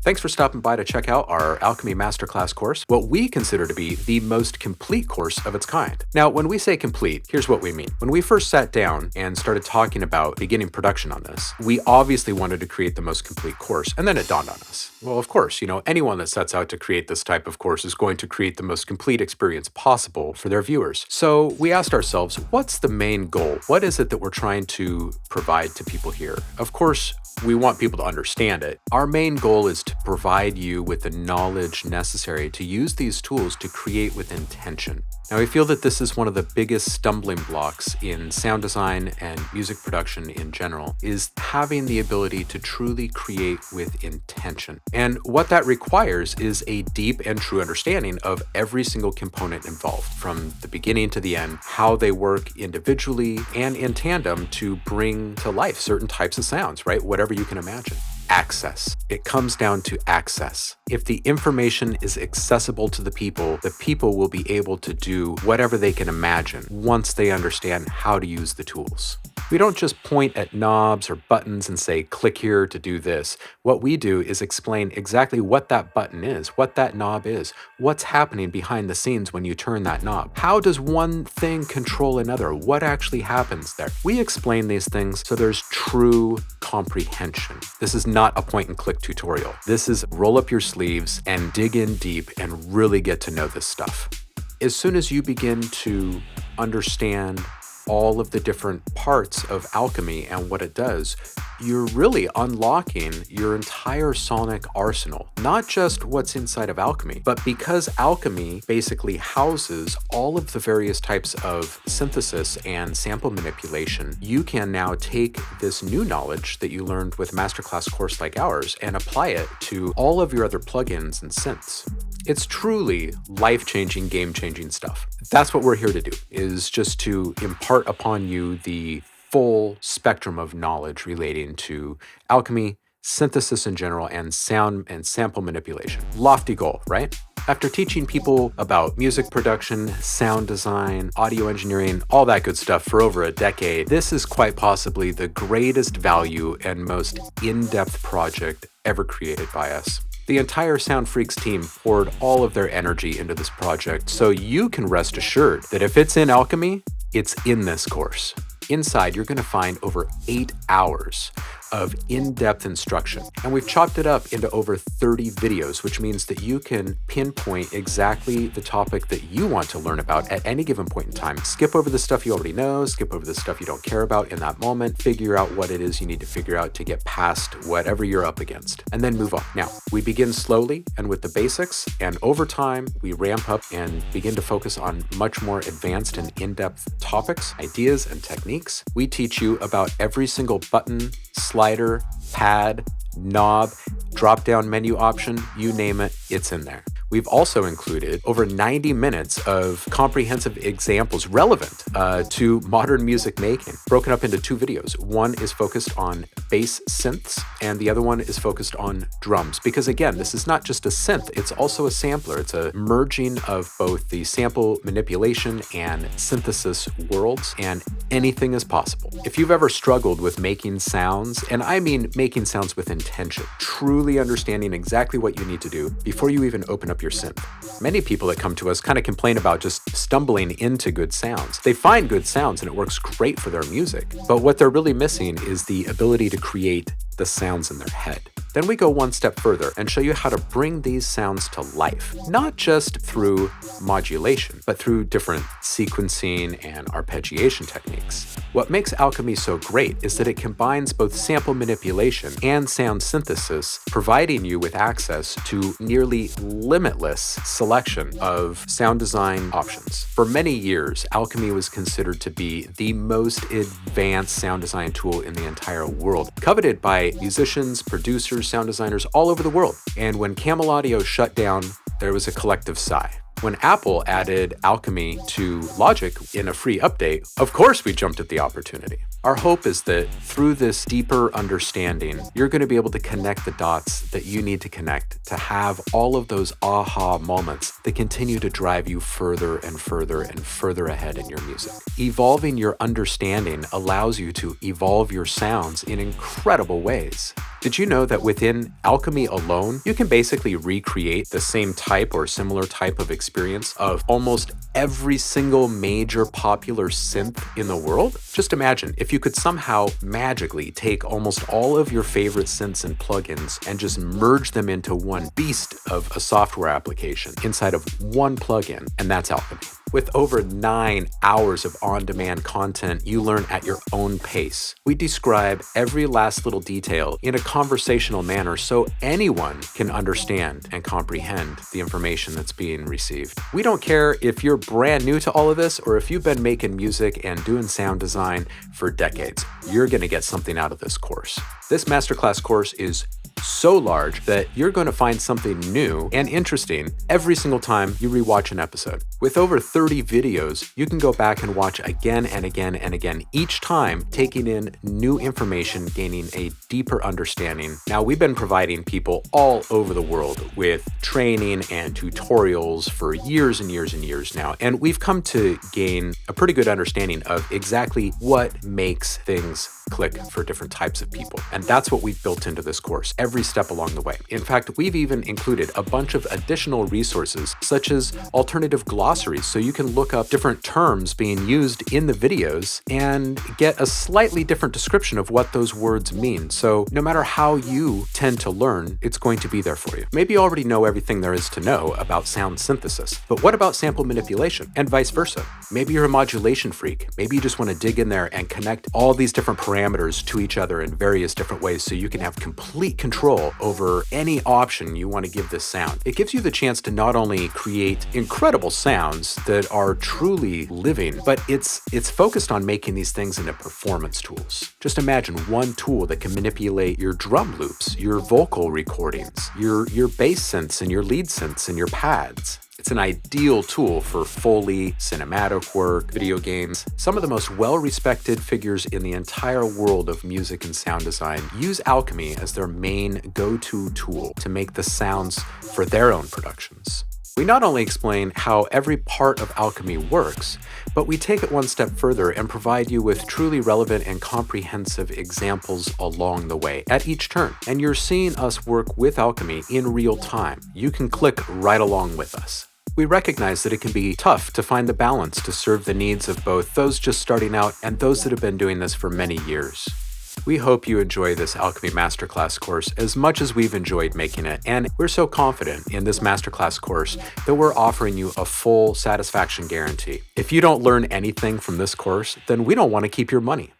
Thanks for stopping by to check out our Alchemy Masterclass course, what we consider to be the most complete course of its kind. Now, when we say complete, here's what we mean. When we first sat down and started talking about beginning production on this, we obviously wanted to create the most complete course, and then it dawned on us. Well, of course, anyone that sets out to create this type of course is going to create the most complete experience possible for their viewers. So we asked ourselves, what's the main goal? What is it that we're trying to provide to people here? Of course, we want people to understand it. Our main goal is to provide you with the knowledge necessary to use these tools to create with intention. Now, we feel that this is one of the biggest stumbling blocks in sound design and music production in general, is having the ability to truly create with intention. And what that requires is a deep and true understanding of every single component involved, from the beginning to the end, how they work individually and in tandem to bring to life certain types of sounds, right? Whatever you can imagine. Access. It comes down to access. If the information is accessible to the people will be able to do whatever they can imagine once they understand how to use the tools. We don't just point at knobs or buttons and say, click here to do this. What we do is explain exactly what that button is, what that knob is, what's happening behind the scenes when you turn that knob. How does one thing control another? What actually happens there? We explain these things so there's true comprehension. This is not a point and click tutorial. This is roll up your sleeves and dig in deep and really get to know this stuff. As soon as you begin to understand all of the different parts of alchemy and what it does, you're really unlocking your entire sonic arsenal, not just what's inside of alchemy, but because alchemy basically houses all of the various types of synthesis and sample manipulation, you can now take this new knowledge that you learned with a masterclass course like ours and apply it to all of your other plugins and synths. It's truly life-changing, game-changing stuff. That's what we're here to do, is just to impart upon you the full spectrum of knowledge relating to alchemy, synthesis in general, and sound and sample manipulation. Lofty goal, right? After teaching people about music production, sound design, audio engineering, all that good stuff for over a decade, this is quite possibly the greatest value and most in-depth project ever created by us. The entire SoundFreqs team poured all of their energy into this project, so you can rest assured that if it's in alchemy, it's in this course. Inside, you're going to find over 8 hours of in-depth instruction. And we've chopped it up into over 30 videos, which means that you can pinpoint exactly the topic that you want to learn about at any given point in time. Skip over the stuff you already know, skip over the stuff you don't care about in that moment, figure out what it is you need to figure out to get past whatever you're up against, and then move on. Now, we begin slowly and with the basics, and over time, we ramp up and begin to focus on much more advanced and in-depth topics, ideas, and techniques. We teach you about every single button, slider, pad, knob, drop-down menu option, you name it, it's in there. We've also included over 90 minutes of comprehensive examples relevant to modern music making, broken up into 2 videos. One is focused on bass synths, and the other one is focused on drums. Because again, this is not just a synth, it's also a sampler. It's a merging of both the sample manipulation and synthesis worlds, and anything is possible. If you've ever struggled with making sounds, and I mean making sounds with intention, truly understanding exactly what you need to do before you even open up your synth. Many people that come to us kind of complain about just stumbling into good sounds. They find good sounds and it works great for their music, but what they're really missing is the ability to create the sounds in their head. Then we go one step further and show you how to bring these sounds to life, not just through modulation, but through different sequencing and arpeggiation techniques. What makes alchemy so great is that it combines both sample manipulation and sound synthesis, providing you with access to nearly limitless selection of sound design options. For many years, alchemy was considered to be the most advanced sound design tool in the entire world, coveted by musicians, producers, sound designers all over the world. And when Camel Audio shut down, there was a collective sigh. When Apple added Alchemy to Logic in a free update, of course we jumped at the opportunity. Our hope is that through this deeper understanding, you're going to be able to connect the dots that you need to connect to have all of those aha moments that continue to drive you further and further and further ahead in your music. Evolving your understanding allows you to evolve your sounds in incredible ways. Did you know that within Alchemy alone, you can basically recreate the same type or similar type of experience of almost every single major popular synth in the world? Just imagine if you could somehow magically take almost all of your favorite synths and plugins and just merge them into one beast of a software application inside of one plugin, and that's Alchemy. With over 9 hours of on-demand content, you learn at your own pace. We describe every last little detail in a conversational manner so anyone can understand and comprehend the information that's being received. We don't care if you're brand new to all of this or if you've been making music and doing sound design for decades. You're going to get something out of this course. This masterclass course is so large that you're going to find something new and interesting every single time you rewatch an episode. With over 30 videos, you can go back and watch again and again and again, each time taking in new information, gaining a deeper understanding. Now, we've been providing people all over the world with training and tutorials for years and years and years now, and we've come to gain a pretty good understanding of exactly what makes things click for different types of people. And that's what we've built into this course every step along the way. In fact, we've even included a bunch of additional resources, such as alternative glossaries, so you can look up different terms being used in the videos and get a slightly different description of what those words mean. So no matter how you tend to learn, it's going to be there for you. Maybe you already know everything there is to know about sound synthesis, but what about sample manipulation and vice versa? Maybe you're a modulation freak. Maybe you just want to dig in there and connect all these different parameters to each other in various different ways so you can have complete control over any option you want to give this sound. It gives you the chance to not only create incredible sounds that are truly living, but it's focused on making these things into performance tools. Just imagine one tool that can manipulate your drum loops, your vocal recordings, your bass synths and your lead synths and your pads. It's an ideal tool for Foley, cinematic work, video games. Some of the most well-respected figures in the entire world of music and sound design use Alchemy as their main go-to tool to make the sounds for their own productions. We not only explain how every part of Alchemy works, but we take it one step further and provide you with truly relevant and comprehensive examples along the way at each turn. And you're seeing us work with Alchemy in real time. You can click right along with us. We recognize that it can be tough to find the balance to serve the needs of both those just starting out and those that have been doing this for many years. We hope you enjoy this Alchemy Masterclass course as much as we've enjoyed making it, and we're so confident in this Masterclass course that we're offering you a full satisfaction guarantee. If you don't learn anything from this course, then we don't want to keep your money.